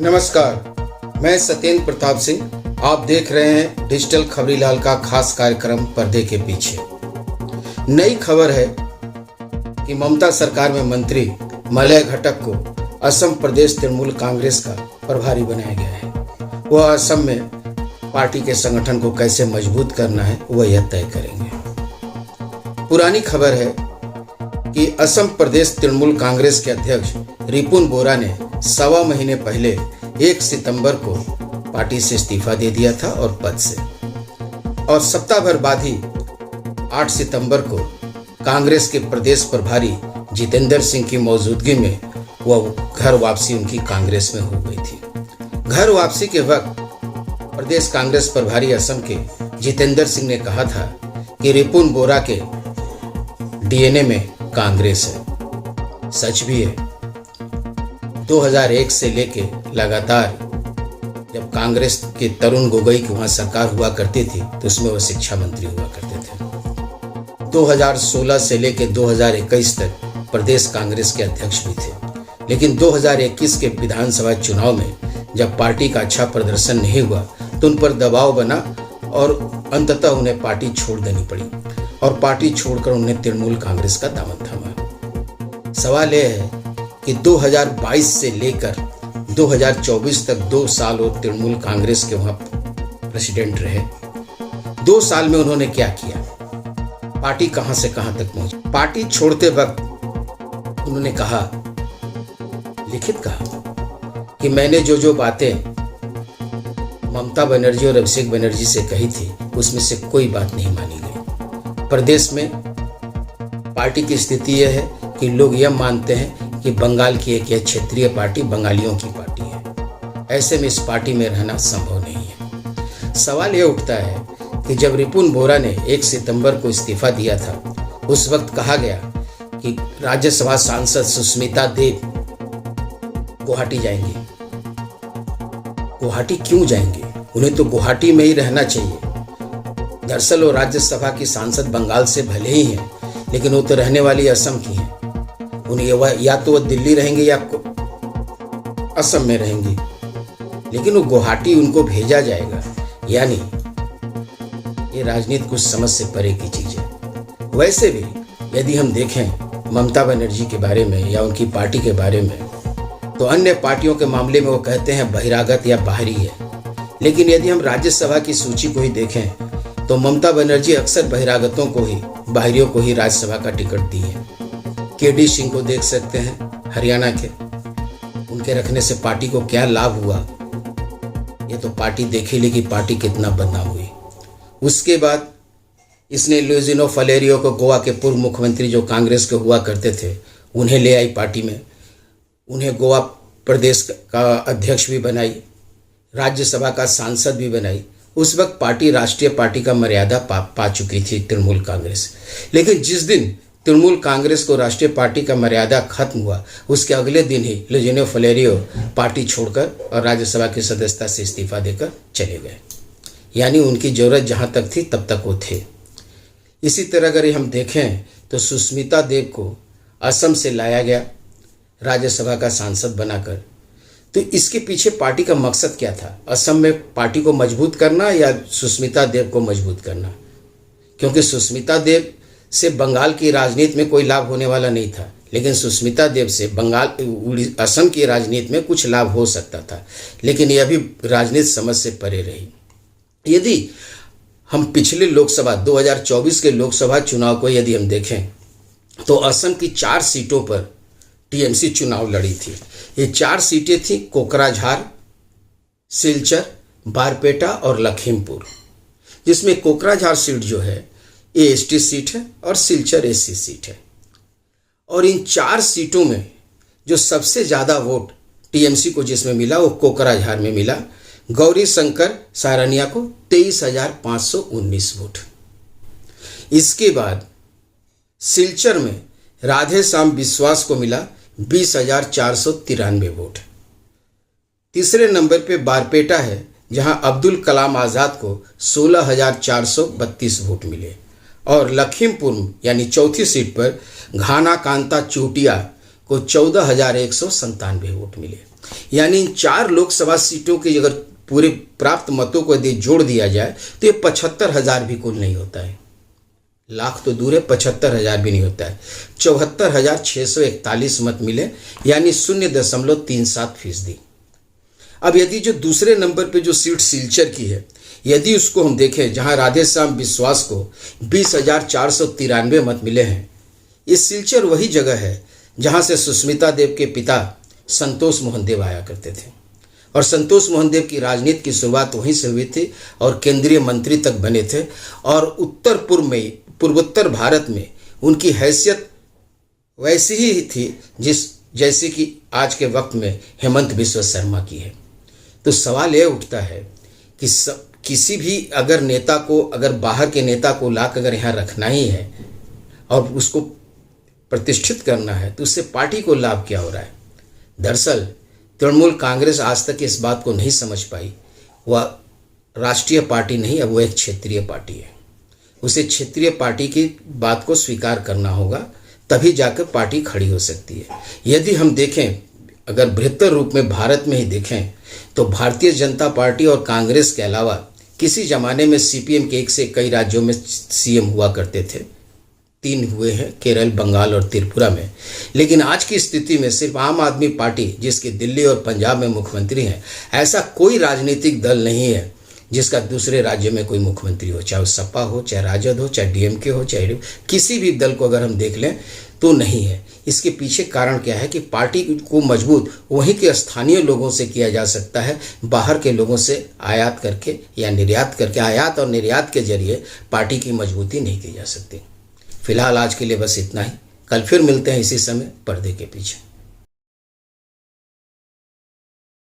नमस्कार, मैं सत्येंद्र प्रताप सिंह। आप देख रहे हैं डिजिटल खबरीलाल का खास कार्यक्रम पर्दे के पीछे। नई खबर है कि ममता सरकार में मंत्री मलय घटक को असम प्रदेश तृणमूल कांग्रेस का प्रभारी बनाया गया है। वह असम में पार्टी के संगठन को कैसे मजबूत करना है वह यह तय करेंगे। पुरानी खबर है कि असम प्रदेश तृणमूल कांग्रेस के अध्यक्ष रिपुन बोरा ने 1.25 महीने पहले 1 सितंबर को पार्टी से इस्तीफा दे दिया था और पद से, और सप्ताह भर बाद ही 8 सितंबर को कांग्रेस के प्रदेश प्रभारी जितेंद्र सिंह की मौजूदगी में वह घर वापसी उनकी कांग्रेस में हो गई थी। घर वापसी के वक्त प्रदेश कांग्रेस प्रभारी असम के जितेंद्र सिंह ने कहा था कि रिपुन बोरा के डीएनए में कांग्रेस है। सच भी है। 2001 से लेके लगातार जब कांग्रेस के तरुण गोगोई की वहां सरकार हुआ करती थी तो उसमें वह शिक्षा मंत्री हुआ करते थे। 2016 से लेके 2021 तक प्रदेश कांग्रेस के अध्यक्ष भी थे, लेकिन 2021 के विधानसभा चुनाव में जब पार्टी का अच्छा प्रदर्शन नहीं हुआ तो उन पर दबाव बना और अंततः उन्हें पार्टी छोड़ देनी पड़ी, और पार्टी छोड़कर उन्होंने तृणमूल कांग्रेस का दामन थामा। सवाल यह है कि 2022 से लेकर 2024 तक 2 साल वो तृणमूल कांग्रेस के वहां प्रेसिडेंट रहे। 2 साल में उन्होंने क्या किया? पार्टी कहां से कहां तक पहुंची? पार्टी छोड़ते वक्त उन्होंने कहा, लिखित कहा कि मैंने जो बातें ममता बनर्जी और अभिषेक बनर्जी से कही थी उसमें से कोई बात नहीं मानी गई। प्रदेश में पार्टी की स्थिति यह है कि लोग यह मानते हैं कि बंगाल की एक यह क्षेत्रीय पार्टी बंगालियों की पार्टी है। ऐसे में इस पार्टी में रहना संभव नहीं है। सवाल यह उठता है कि जब रिपुन बोरा ने 1 सितंबर को इस्तीफा दिया था उस वक्त कहा गया कि राज्यसभा सांसद सुष्मिता देव गुवाहाटी जाएंगी। गुवाहाटी क्यों जाएंगे? उन्हें तो गुवाहाटी में ही रहना चाहिए। दरअसल वो राज्यसभा की सांसद बंगाल से भले ही हैं, लेकिन वो तो रहने वाली असम की हैं। उन्हें या तो वो दिल्ली रहेंगे या असम में रहेंगी, लेकिन वो गुवाहाटी उनको भेजा जाएगा। यानी ये राजनीति कुछ समझ से परे की चीज है। वैसे भी यदि हम देखें ममता बनर्जी के बारे में या उनकी पार्टी के बारे में, तो अन्य पार्टियों के मामले में वो कहते हैं बहिरागत या बाहरी है, लेकिन यदि हम राज्यसभा की सूची को ही देखें तो ममता बनर्जी अक्सर बहिरागतों को ही, बाहरियों को ही राज्यसभा का टिकट दी है। केडी सिंह को देख सकते हैं हरियाणा के, उनके रखने से पार्टी को क्या लाभ हुआ ये तो पार्टी देखेगी कि पार्टी कितना बदनाम हुई। उसके बाद इसने लुइजिनो फलेरियो को, गोवा के पूर्व मुख्यमंत्री जो कांग्रेस के हुआ करते थे, उन्हें ले आई पार्टी में। उन्हें गोवा प्रदेश का अध्यक्ष भी बनाई, राज्यसभा का सांसद भी बनाई। उस वक्त पार्टी राष्ट्रीय पार्टी का मर्यादा पा चुकी थी तृणमूल कांग्रेस। लेकिन जिस दिन तृणमूल कांग्रेस को राष्ट्रीय पार्टी का मर्यादा खत्म हुआ उसके अगले दिन ही लुइजिनो फलेरियो पार्टी छोड़कर और राज्यसभा की सदस्यता से इस्तीफा देकर चले गए। यानी उनकी जरूरत जहां तक थी तब तक वो थे। इसी तरह अगर हम देखें तो सुष्मिता देव को असम से लाया गया राज्यसभा का सांसद बनाकर। तो इसके पीछे पार्टी का मकसद क्या था? असम में पार्टी को मजबूत करना या सुष्मिता देव को मजबूत करना? क्योंकि सुष्मिता देव से बंगाल की राजनीति में कोई लाभ होने वाला नहीं था, लेकिन सुष्मिता देव से असम की राजनीति में कुछ लाभ हो सकता था, लेकिन यह भी राजनीति समझ से परे रही। यदि हम पिछले लोकसभा 2024 के लोकसभा चुनाव को यदि हम देखें तो असम की 4 सीटों पर टीएमसी चुनाव लड़ी थी। ये 4 सीटें थी कोकराझार, सिलचर, बारपेटा और लखीमपुर, जिसमें कोकराझार सीट जो है ये एसटी सीट है और सिलचर एससी सीट है। और इन 4 सीटों में जो सबसे ज़्यादा वोट टीएमसी को जिसमें मिला वो कोकराझार में मिला। गौरी शंकर सारनिया को 23,519 वोट। इसके बाद सिलचर में राधे श्याम बिस्वास को मिला 20,493 वोट। तीसरे नंबर पे बारपेटा है जहां अब्दुल कलाम आज़ाद को 16,432 वोट मिले, और लखीमपुर यानी चौथी सीट पर घाना कांता चूटिया को 14,197 वोट मिले। यानी इन 4 लोकसभा सीटों की अगर पूरे प्राप्त मतों को यदि जोड़ दिया जाए तो ये 75,000 भी कुल नहीं होता है। लाख तो दूर है, 75,000 भी नहीं होता है। 74,641 मत मिले, यानी 0.37%। अब यदि जो दूसरे नंबर पे जो सीट सिलचर की है, यदि उसको हम देखें, जहां राधेश्याम बिश्वास को 20,493 मत मिले हैं। ये सिलचर वही जगह है जहां से सुष्मिता देव के पिता संतोष मोहन देव आया करते थे, और संतोष मोहन देव की राजनीति की शुरुआत वहीं से हुई थी और केंद्रीय मंत्री तक बने थे। और उत्तर पूर्व में, पूर्वोत्तर भारत में उनकी हैसियत वैसी ही थी जैसे कि आज के वक्त में हेमंत बिश्व शर्मा की है। तो सवाल यह उठता है कि किसी भी अगर नेता को, अगर बाहर के नेता को लाकर अगर यहाँ रखना ही है और उसको प्रतिष्ठित करना है, तो उससे पार्टी को लाभ क्या हो रहा है? दरअसल तृणमूल कांग्रेस आज तक इस बात को नहीं समझ पाई। वह राष्ट्रीय पार्टी नहीं, अब वह एक क्षेत्रीय पार्टी है। उसे क्षेत्रीय पार्टी की बात को स्वीकार करना होगा, तभी जाकर पार्टी खड़ी हो सकती है। यदि हम देखें, अगर बृहत्तर रूप में भारत में ही देखें, तो भारतीय जनता पार्टी और कांग्रेस के अलावा किसी जमाने में सीपीएम के एक से कई राज्यों में सीएम हुआ करते थे। 3 हुए हैं, केरल, बंगाल और त्रिपुरा में। लेकिन आज की स्थिति में सिर्फ आम आदमी पार्टी, जिसके दिल्ली और पंजाब में मुख्यमंत्री हैं, ऐसा कोई राजनीतिक दल नहीं है जिसका दूसरे राज्य में कोई मुख्यमंत्री हो, चाहे वो सपा हो, चाहे राजद हो, चाहे डीएमके हो, चाहे किसी भी दल को अगर हम देख लें तो नहीं है। इसके पीछे कारण क्या है कि पार्टी को मजबूत वहीं के स्थानीय लोगों से किया जा सकता है, बाहर के लोगों से आयात करके या निर्यात करके। आयात और निर्यात के जरिए पार्टी की मजबूती नहीं की जा सकती। फिलहाल आज के लिए बस इतना ही। कल फिर मिलते हैं इसी समय पर्दे के पीछे।